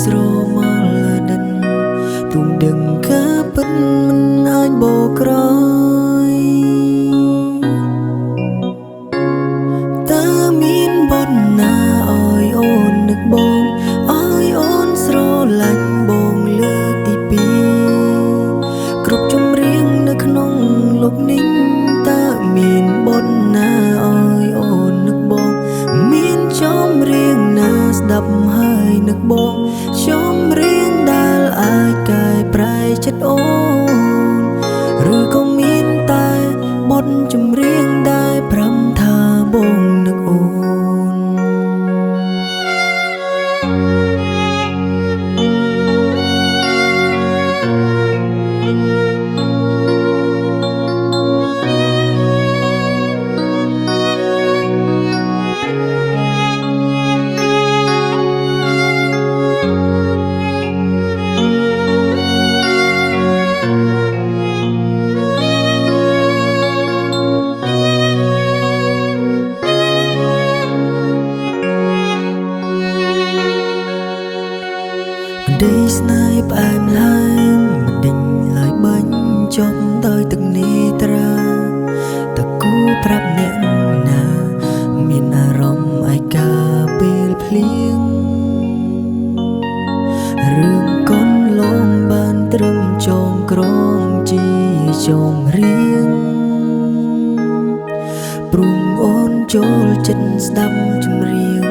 ស្រមល់ដិនទុំដឹងកាពិតមិនអាចបកក្រោយតើមានបុណ្យណាអើយអូននឹកបងអើយអូនស្រឡាញ់បងលើកទីពីរគ្រប់ចម្រៀងនៅក្នុងលោកនេះតើមានបុណ្យណាអើយអូននឹកបងមានចម្រៀងណាស្ដាប់ហើយនឹកបងចម្រៀងដែលអាចកែប្រែចិត្តអូនឬក៏មានតែបុណ្យចម្រៀងដែលប្រាំថាបងនឹកអូនដេកស្នេហ៍ផ្អែមឡើយមិនដេញឡើយបាញ់ចប់ដោយទឹកនេត្រាតើគូប្រាប់អ្នកណាមានអារម្មណ៍ឯកាពេលភ្លៀងរឿងកូនលងបានត្រឹមចងក្រងជាចម្រៀងព្រមអូនចូលចិត្តស្ដាប់ចម្រៀង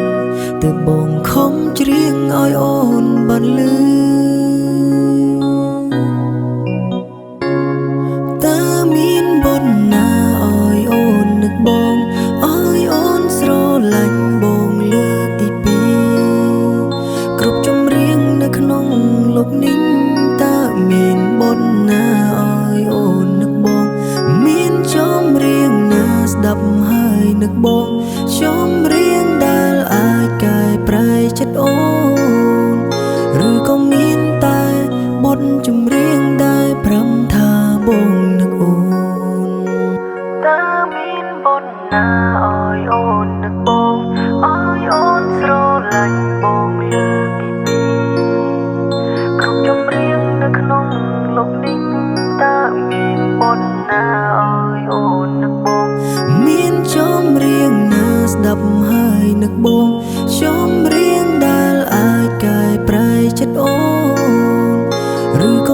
ទើបបងខំច្រៀងឲ្យអូនបានលឺតើមានបុណ្យណាអើយអូននឹកបងអើយអូនស្រឡាញ់បងលើកទីពីរគ្រប់ចម្រៀងនៅក្នុងលោកនេះតើមានបុណ្យណាអើយអូននឹកបងមានចម្រៀងណាស្ដាប់ហើយនឹកបងចម្រៀងដែលអាចកែប្រែចិត្តអូនឬក៏មានតែបុណ្យចម្រៀងដែលប្រាំថាបងនឹកអូនតើមានបុណ្យណាអើយអូននឹកបងអើយអូនស្រឡាញ់បងលើកទីពីរគ្រប់ចម្រៀងនៅក្នុងលោកនេះតើមានបុណ្យណាអើយអូននឹកបងមានចម្រៀងណាស្ដាប់ហើយនឹកបងចម្រៀងដែលអាចកែប្រែចិត្តអូនឬក៏